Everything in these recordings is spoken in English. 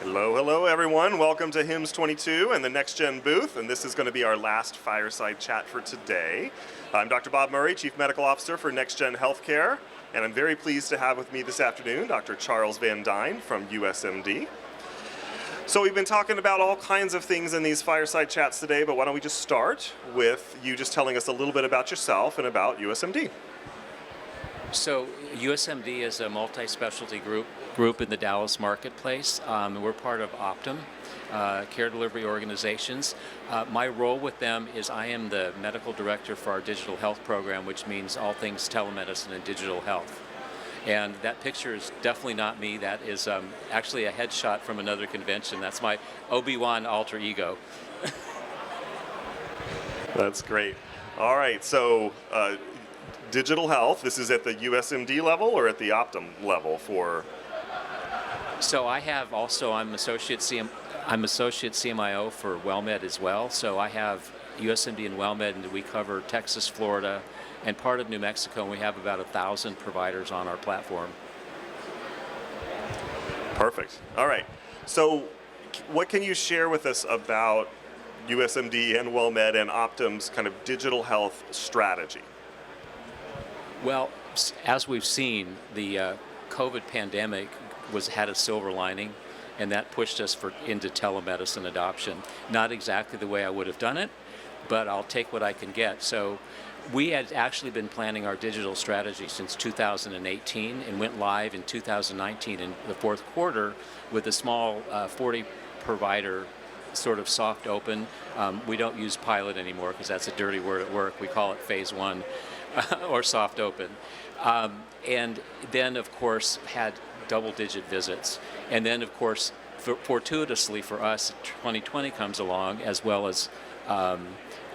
Hello everyone. Welcome to HIMSS22 and the NextGen booth, and this is going to be our last Fireside chat for today. I'm Dr. Bob Murray, Chief Medical Officer for NextGen Healthcare, and I'm very pleased to have with me this afternoon Dr. Charles Van Duyne from USMD. So we've been talking about all kinds of things in these Fireside chats today, but why don't we just start with you just telling us a little bit about yourself and about USMD. So USMD is a multi-specialty group in the Dallas marketplace. We're part of Optum, care delivery organizations. My role with them is I am the medical director for our digital health program, which means all things telemedicine and digital health. And that picture is definitely not me. That is actually a headshot from another convention. That's my Obi-Wan alter ego. That's great. All right, so digital health, this is at the USMD level or at the Optum level for? So I have also, I'm associate CMIO for WellMed as well. So I have USMD and WellMed, and we cover Texas, Florida, and part of New Mexico, and we have about 1,000 providers on our platform. Perfect. All right. So what can you share with us about USMD and WellMed and Optum's kind of digital health strategy? Well, as we've seen, the COVID pandemic had a silver lining, and that pushed us into telemedicine adoption. Not exactly the way I would have done it, but I'll take what I can get. So we had actually been planning our digital strategy since 2018 and went live in 2019 in the fourth quarter with a small 40 provider sort of soft open. We don't use pilot anymore because that's a dirty word at work. We call it phase one or soft open. And then, of course, had double-digit visits. And then, of course, fortuitously for us, 2020 comes along, as well as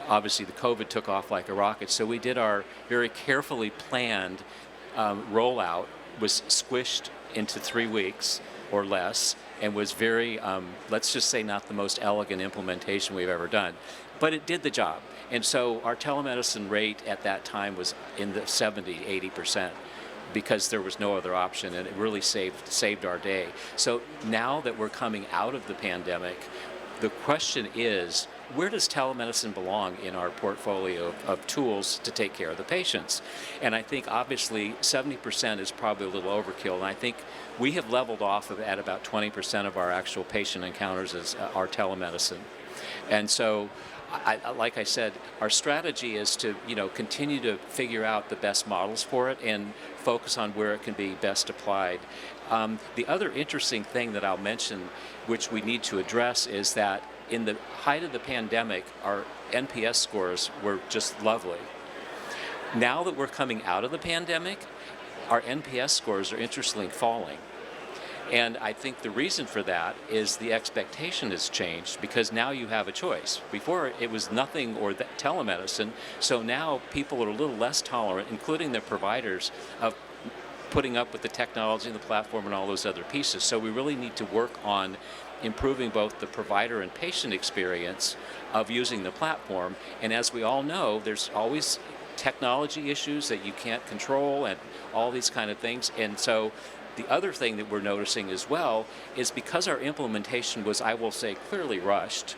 obviously the COVID took off like a rocket. So we did our very carefully planned rollout, was squished into 3 weeks or less, and was very, let's just say, not the most elegant implementation we've ever done. But it did the job. And so our telemedicine rate at that time was in the 70–80%. Because there was no other option, and it really saved our day. So now that we're coming out of the pandemic, the question is, where does telemedicine belong in our portfolio of tools to take care of the patients? And I think obviously 70% is probably a little overkill, and I think we have leveled off at about 20% of our actual patient encounters as our telemedicine. And so like I said, our strategy is to continue to figure out the best models for it and focus on where it can be best applied. The other interesting thing that I'll mention, which we need to address, is that in the height of the pandemic, our NPS scores were just lovely. Now that we're coming out of the pandemic, our NPS scores are interestingly falling. And I think the reason for that is the expectation has changed, because now you have a choice. Before it was nothing or telemedicine, so now people are a little less tolerant, including the providers, of putting up with the technology and the platform and all those other pieces. So we really need to work on improving both the provider and patient experience of using the platform. And as we all know, there's always technology issues that you can't control and all these kind of things. And so the other thing that we're noticing as well is because our implementation was, I will say, clearly rushed,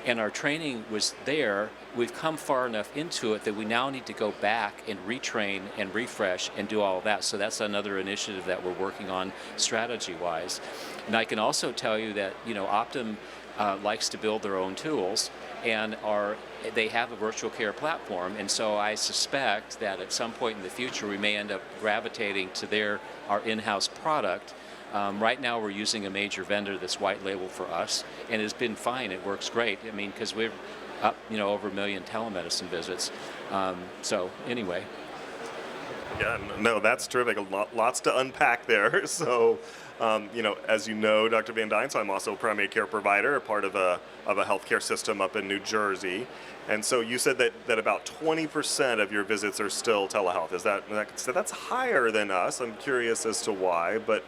and our training was there, we've come far enough into it that we now need to go back and retrain and refresh and do all of that. So that's another initiative that we're working on strategy-wise. And I can also tell you that Optum likes to build their own tools, and they have a virtual care platform, and so I suspect that at some point in the future we may end up gravitating to our in-house product. Right now we're using a major vendor that's white label for us, and it's been fine. It works great. I mean, because we're up over 1 million telemedicine visits. So anyway. Yeah, no, that's terrific. Lots to unpack there. So, as you know, Dr. Van Duyne, so I'm also a primary care provider, a part of a healthcare system up in New Jersey. And so you said that about 20% of your visits are still telehealth. So that's higher than us. I'm curious as to why, but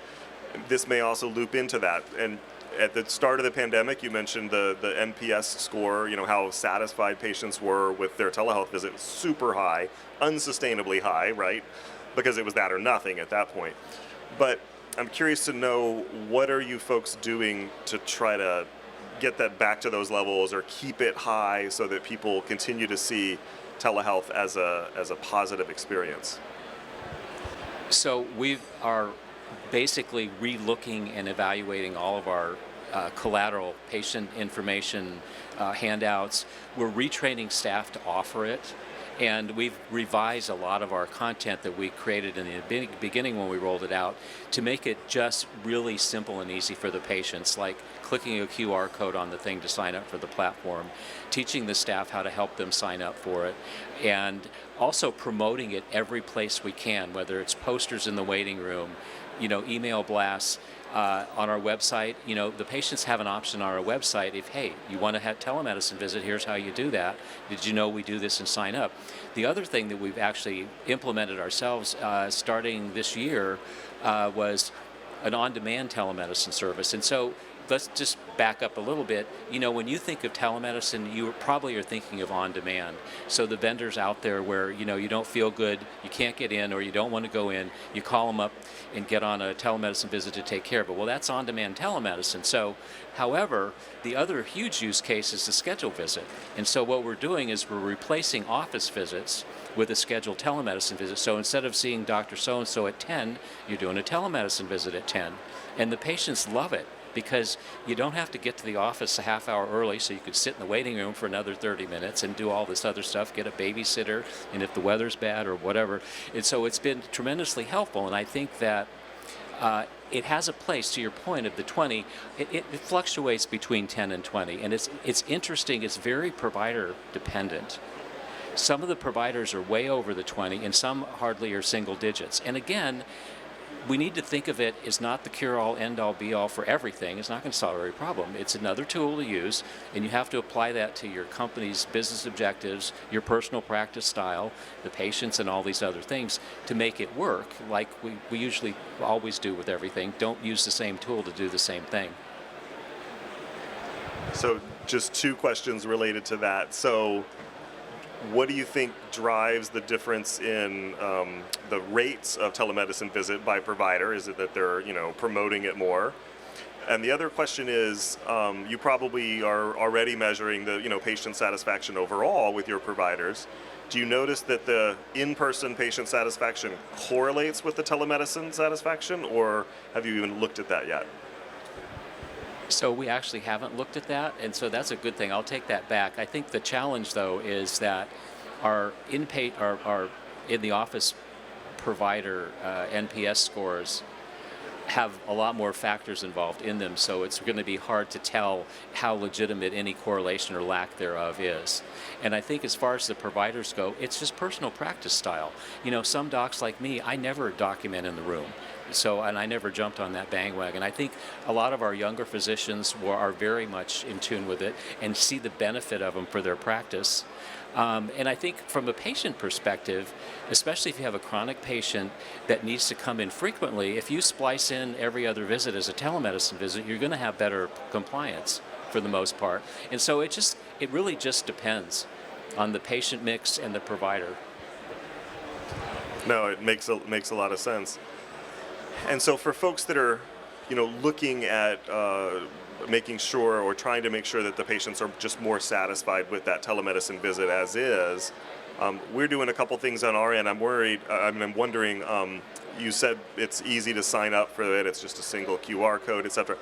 this may also loop into that. And at the start of the pandemic, you mentioned the NPS score, how satisfied patients were with their telehealth visit. Super high, unsustainably high, right? Because it was that or nothing at that point. But I'm curious to know, what are you folks doing to try to get that back to those levels or keep it high so that people continue to see telehealth as a positive experience? So we are basically re-looking and evaluating all of our collateral patient information handouts. We're retraining staff to offer it. And we've revised a lot of our content that we created in the beginning when we rolled it out to make it just really simple and easy for the patients, like clicking a QR code on the thing to sign up for the platform, teaching the staff how to help them sign up for it, and also promoting it every place we can, whether it's posters in the waiting room, email blasts, on our website. The patients have an option on our website. If, hey, you want to have telemedicine visit, here's how you do that. Did you know we do this, and sign up? The other thing that we've actually implemented ourselves starting this year was an on-demand telemedicine service. And so let's just back up a little bit. When you think of telemedicine, you probably are thinking of on-demand. So the vendors out there where, you don't feel good, you can't get in, or you don't want to go in, you call them up and get on a telemedicine visit to take care of it. Well, that's on-demand telemedicine. So, however, the other huge use case is the scheduled visit. And so what we're doing is we're replacing office visits with a scheduled telemedicine visit. So instead of seeing Dr. So-and-so at 10, you're doing a telemedicine visit at 10. And the patients love it, because you don't have to get to the office a half hour early, so you could sit in the waiting room for another 30 minutes and do all this other stuff, get a babysitter, and if the weather's bad or whatever. And so it's been tremendously helpful, and I think that it has a place. To your point of the 20, it fluctuates between 10 and 20, and it's interesting. It's very provider dependent. Some of the providers are way over the 20, and some hardly are single digits. And again, we need to think of it as not the cure-all, end-all, be-all for everything. It's not going to solve every problem. It's another tool to use, and you have to apply that to your company's business objectives, your personal practice style, the patients, and all these other things to make it work, like we usually always do with everything. Don't use the same tool to do the same thing. So just two questions related to that. So what do you think drives the difference in the rates of telemedicine visit by provider? Is it that they're promoting it more? And the other question is, you probably are already measuring the patient satisfaction overall with your providers. Do you notice that the in-person patient satisfaction correlates with the telemedicine satisfaction, or have you even looked at that yet? So we actually haven't looked at that, and so that's a good thing. I'll take that back. I think the challenge, though, is that our in the office provider NPS scores have a lot more factors involved in them, so it's going to be hard to tell how legitimate any correlation or lack thereof is. And I think as far as the providers go, it's just personal practice style. Some docs like me, I never document in the room. And I never jumped on that bandwagon. I think a lot of our younger physicians are very much in tune with it and see the benefit of them for their practice. And I think from a patient perspective, especially if you have a chronic patient that needs to come in frequently, if you splice in every other visit as a telemedicine visit, you're going to have better compliance for the most part. And so it really just depends on the patient mix and the provider. No, it makes a lot of sense. And so for folks that are, looking at making sure or trying to make sure that the patients are just more satisfied with that telemedicine visit as is, we're doing a couple things on our end. I'm wondering, you said it's easy to sign up for it. It's just a single QR code, etc.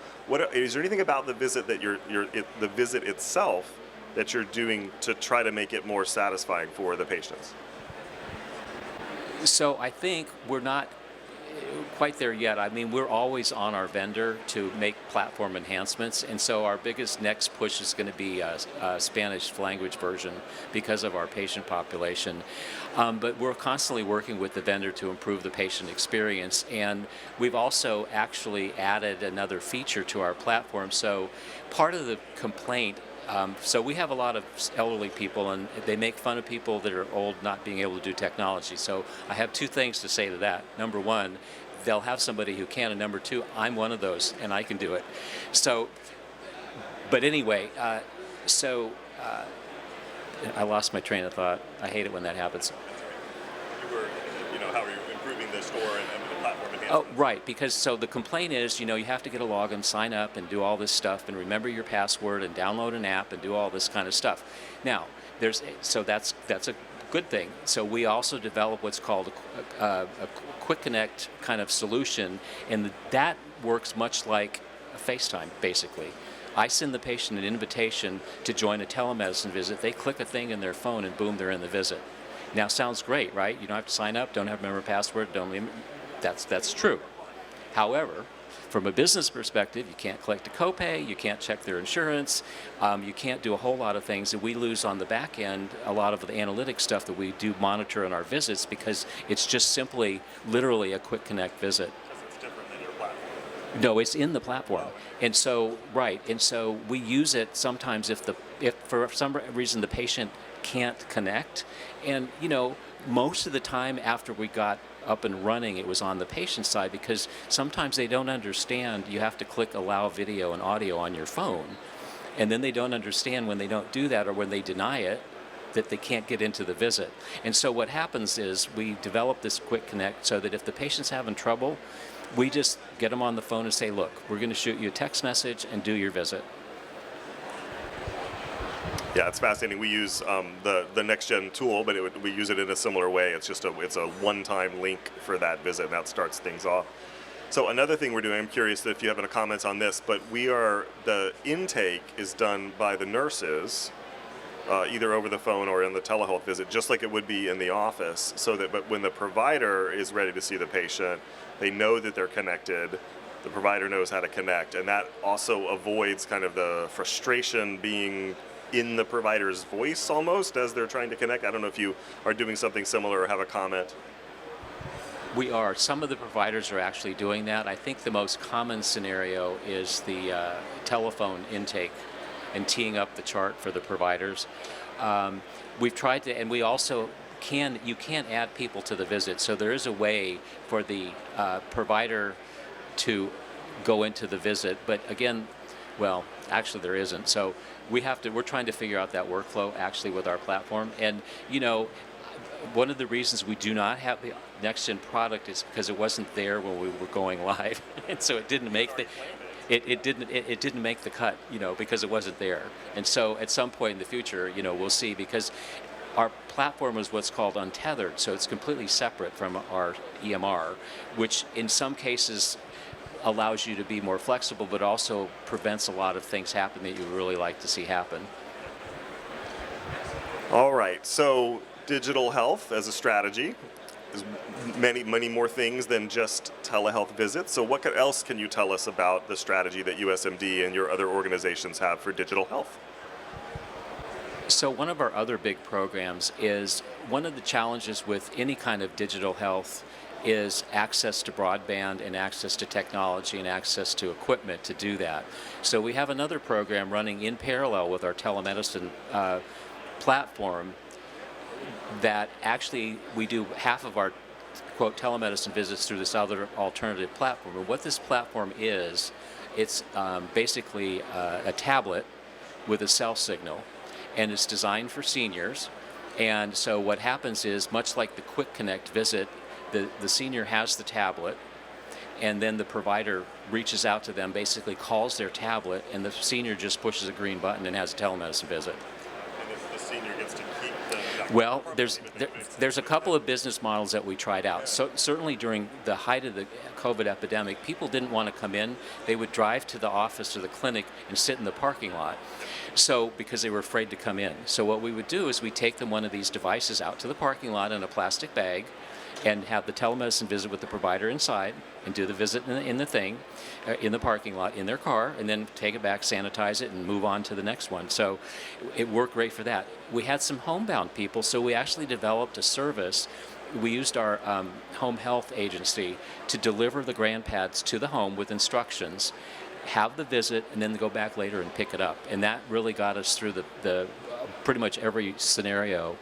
Is there anything about the visit that the visit itself that you're doing to try to make it more satisfying for the patients? So I think we're not quite there yet. We're always on our vendor to make platform enhancements, and so our biggest next push is going to be a Spanish language version because of our patient population. But we're constantly working with the vendor to improve the patient experience, and we've also actually added another feature to our platform. So part of the complaint, so we have a lot of elderly people, and they make fun of people that are old not being able to do technology. So I have two things to say to that. Number one, they'll have somebody who can, and number two, I'm one of those, and I can do it. So, but anyway, I lost my train of thought. I hate it when that happens. You were, how are you improving the store and platform Oh, enhancements. right, because so the complaint is, you have to get a login, sign up, and do all this stuff, and remember your password, and download an app, and do all this kind of stuff. Now, so that's a good thing. So we also develop what's called a quick connect kind of solution, and that works much like a FaceTime, basically. I send the patient an invitation to join a telemedicine visit. They click a thing in their phone, and boom, they're in the visit. Now, sounds great, right? You don't have to sign up, don't have to remember a password, that's true. However, from a business perspective, you can't collect a copay, you can't check their insurance, you can't do a whole lot of things, and we lose on the back end a lot of the analytic stuff that we do monitor in our visits because it's just simply, literally a quick connect visit. It's different than your platform. No, it's in the platform. And so, right, and so we use it sometimes if for some reason the patient can't connect. And, most of the time after we got up and running, it was on the patient side because sometimes they don't understand you have to click allow video and audio on your phone. And then they don't understand when they don't do that or when they deny it that they can't get into the visit. And so what happens is we develop this quick connect so that if the patient's having trouble, we just get them on the phone and say, look, we're going to shoot you a text message and do your visit. Yeah, it's fascinating. We use the NextGen tool, but we use it in a similar way. It's a one-time link for that visit, and that starts things off. So another thing we're doing, I'm curious if you have any comments on this, but the intake is done by the nurses, either over the phone or in the telehealth visit, just like it would be in the office. But when the provider is ready to see the patient, they know that they're connected. The provider knows how to connect, and that also avoids kind of the frustration being in the provider's voice almost as they're trying to connect. I don't know if you are doing something similar or have a comment. We are. Some of the providers are actually doing that. I think the most common scenario is the telephone intake and teeing up the chart for the providers. We've tried to, and we also you can add people to the visit. So there is a way for the provider to go into the visit, but again, well, actually there isn't. So we're trying to figure out that workflow actually with our platform. And one of the reasons we do not have the NextGen product is because it wasn't there when we were going live, and so it didn't make it didn't make the cut, because it wasn't there. And so at some point in the future, we'll see, because our platform is what's called untethered, so it's completely separate from our EMR, which in some cases allows you to be more flexible, but also prevents a lot of things happening that you would really like to see happen. All right, so digital health as a strategy is many more things than just telehealth visits. So what else can you tell us about the strategy that USMD and your other organizations have for digital health? So one of our other big programs is, one of the challenges with any kind of digital health is access to broadband and access to technology and access to equipment to do that. So we have another program running in parallel with our telemedicine platform that actually we do half of our quote telemedicine visits through this other alternative platform. And what this platform is, it's basically a tablet with a cell signal, and it's designed for seniors. And so what happens is, much like the Quick Connect visit, the senior has the tablet, and then the provider reaches out to them, basically calls their tablet, and the senior just pushes a green button and has a telemedicine visit. And if the senior gets to keep the Well, there's a couple of business models that we tried out. So certainly during the height of the COVID epidemic, people didn't want to come in. They would drive to the office or the clinic and sit in the parking lot. So because they were afraid to come in. So what we would do is we take them one of these devices out to the parking lot in a plastic bag, and have the telemedicine visit with the provider inside, and do the visit in the parking lot in their car, and then take it back, sanitize it, and move on to the next one. So it worked great for that. We had some homebound people, so we actually developed a service. We used our home health agency to deliver the grandpads to the home with instructions, have the visit, and then go back later and pick it up. And that really got us through the pretty much every scenario.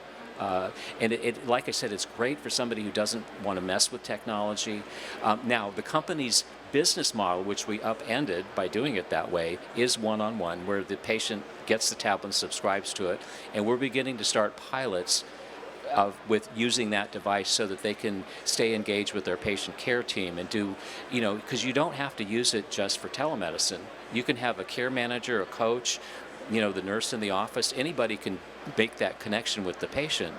And it, like I said, it's great for somebody who doesn't want to mess with technology. Now, the company's business model, which we upended by doing it that way, is one-on-one, where the patient gets the tablet and subscribes to it. And we're beginning to start pilots with using that device so that they can stay engaged with their patient care team and do, because you don't have to use it just for telemedicine. You can have a care manager, a coach, the nurse in the office, anybody can make that connection with the patient.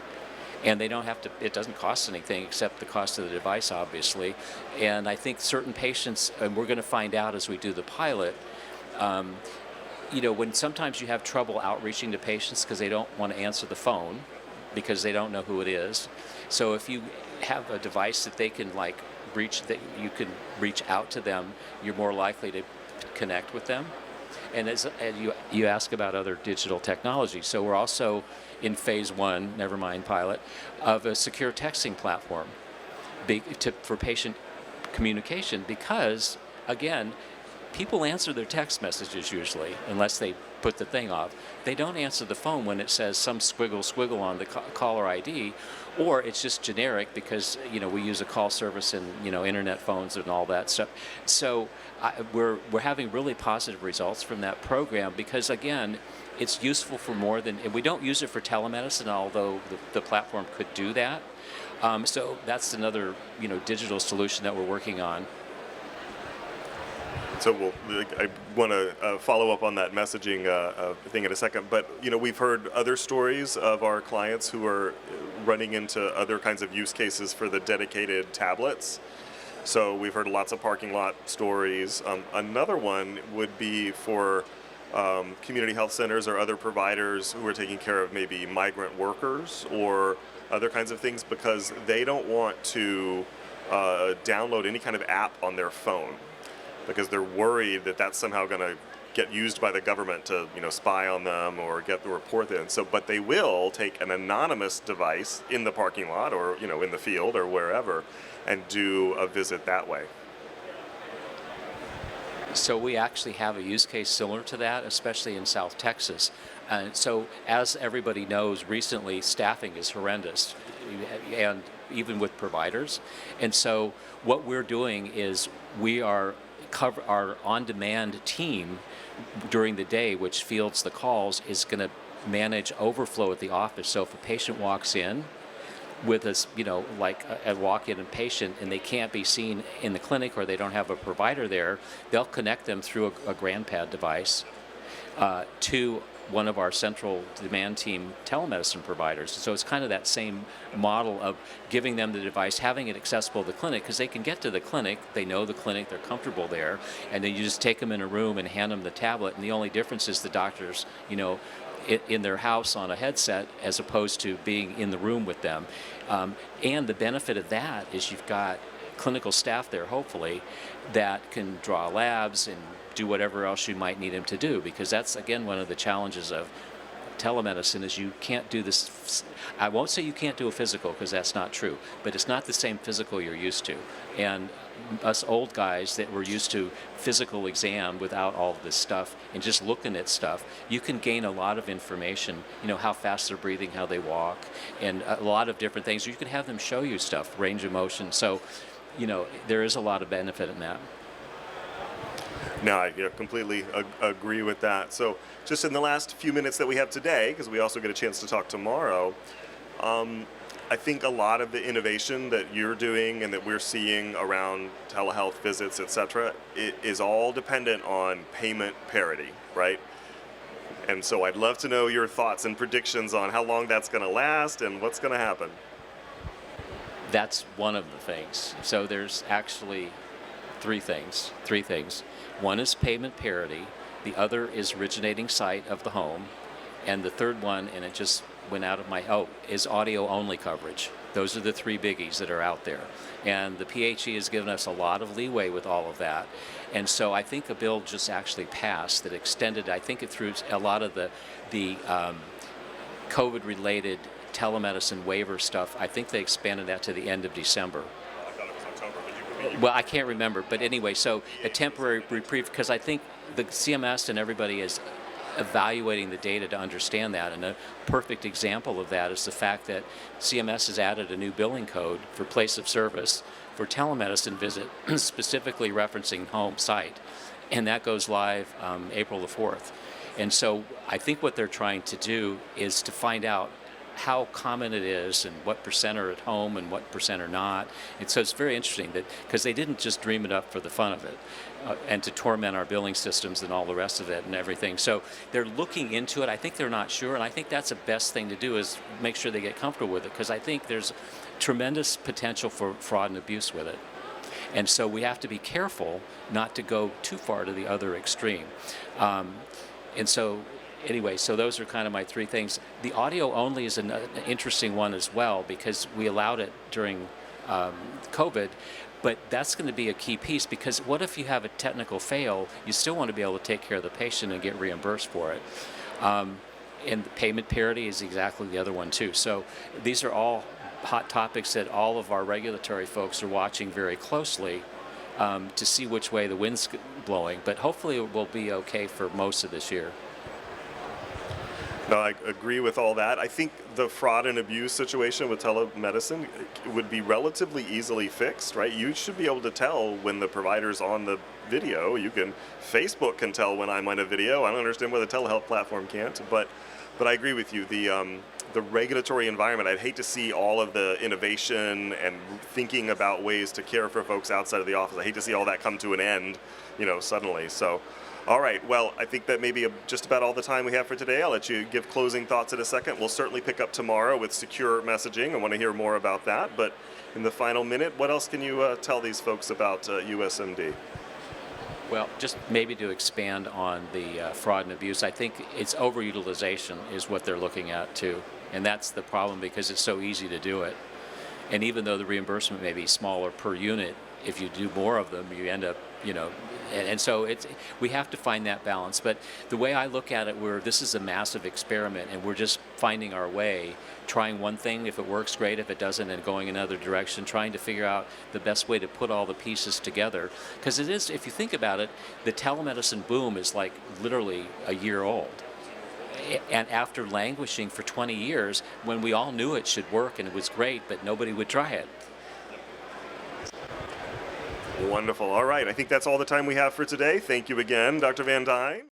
And they don't have to, it doesn't cost anything except the cost of the device, obviously. And I think certain patients, and we're going to find out as we do the pilot, when sometimes you have trouble outreaching to patients because they don't want to answer the phone because they don't know who it is. So if you have a device that they can reach, that you can reach out to them, you're more likely to connect with them. And you ask about other digital technology. So we're also in phase 1, never mind pilot, of a secure texting platform for patient communication because, again, people answer their text messages usually, unless they put the thing off. They don't answer the phone when it says some squiggle on the caller ID, or it's just generic because we use a call service and internet phones and all that stuff. So we're having really positive results from that program because, again, it's useful for more than, and we don't use it for telemedicine, although the platform could do that. So that's another digital solution that we're working on. So I want to follow up on that messaging thing in a second, but we've heard other stories of our clients who are running into other kinds of use cases for the dedicated tablets. So we've heard lots of parking lot stories. Another one would be for community health centers or other providers who are taking care of maybe migrant workers or other kinds of things because they don't want to download any kind of app on their phone, because they're worried that that's somehow going to get used by the government to, spy on them or get the report in. So, but they will take an anonymous device in the parking lot or, in the field or wherever and do a visit that way. So we actually have a use case similar to that, especially in South Texas. So as everybody knows, recently staffing is horrendous, and even with providers. And so what we're doing is we are our on-demand team during the day, which fields the calls, is going to manage overflow at the office. So if a patient walks in with a walk-in patient and they can't be seen in the clinic or they don't have a provider there, they'll connect them through a GrandPad device to one of our central demand team telemedicine providers. So it's kind of that same model of giving them the device, having it accessible to the clinic, because they can get to the clinic, they know the clinic, they're comfortable there, and then you just take them in a room and hand them the tablet, and the only difference is the doctor's, in their house on a headset as opposed to being in the room with them. And the benefit of that is you've got clinical staff there, hopefully, that can draw labs and do whatever else you might need them to do, because that's, again, one of the challenges of telemedicine is you can't do this. I won't say you can't do a physical, because that's not true, but it's not the same physical you're used to. And us old guys that were used to physical exam without all of this stuff and just looking at stuff, you can gain a lot of information, how fast they're breathing, how they walk, and a lot of different things. You can have them show you stuff, range of motion. So, there is a lot of benefit in that. No, I completely agree with that. So just in the last few minutes that we have today, because we also get a chance to talk tomorrow, I think a lot of the innovation that you're doing and that we're seeing around telehealth visits, et cetera, it is all dependent on payment parity, right? And so I'd love to know your thoughts and predictions on how long that's going to last and what's going to happen. That's one of the things. So there's actually three things. One is payment parity, the other is originating site of the home, and the third one, and it just went out of is audio only coverage. Those are the three biggies that are out there. And the PHE has given us a lot of leeway with all of that. And so I think a bill just actually passed that extended, I think it through a lot of the COVID-related telemedicine waiver stuff. I think they expanded that to the end of December. I thought it was October, but you could be. Well, I can't remember, but anyway, so a temporary reprieve, because I think the CMS and everybody is evaluating the data to understand that, and a perfect example of that is the fact that CMS has added a new billing code for place of service for telemedicine visit, specifically referencing home site, and that goes live April the 4th. And so I think what they're trying to do is to find out how common it is and what percent are at home and what percent are not. And so it's very interesting that because they didn't just dream it up for the fun of it and to torment our billing systems and all the rest of it and everything. So they're looking into it. I think they're not sure, and I think that's the best thing to do is make sure they get comfortable with it, because I think there's tremendous potential for fraud and abuse with it. And so we have to be careful not to go too far to the other extreme. And so anyway, so those are kind of my three things. The audio only is an interesting one as well, because we allowed it during COVID, but that's going to be a key piece, because what if you have a technical fail? You still want to be able to take care of the patient and get reimbursed for it. And the payment parity is exactly the other one too. So these are all hot topics that all of our regulatory folks are watching very closely to see which way the wind's blowing, but hopefully it will be okay for most of this year. No, I agree with all that. I think the fraud and abuse situation with telemedicine would be relatively easily fixed, right? You should be able to tell when the provider's on the video. Facebook can tell when I'm on a video. I don't understand why the telehealth platform can't, but I agree with you. The regulatory environment, I'd hate to see all of the innovation and thinking about ways to care for folks outside of the office. I hate to see all that come to an end, suddenly. So, all right, well, I think that may be just about all the time we have for today. I'll let you give closing thoughts in a second. We'll certainly pick up tomorrow with secure messaging. I want to hear more about that. But in the final minute, what else can you tell these folks about USMD? Well, just maybe to expand on the fraud and abuse, I think it's overutilization is what they're looking at too. And that's the problem, because it's so easy to do it. And even though the reimbursement may be smaller per unit, if you do more of them, you end up, and so we have to find that balance. But the way I look at it, this is a massive experiment, and we're just finding our way, trying one thing. If it works, great. If it doesn't, and going another direction, trying to figure out the best way to put all the pieces together. Because it is, if you think about it, the telemedicine boom is like literally a year old. And after languishing for 20 years, when we all knew it should work and it was great, but nobody would try it. Wonderful. All right. I think that's all the time we have for today. Thank you again, Dr. Van Duyne.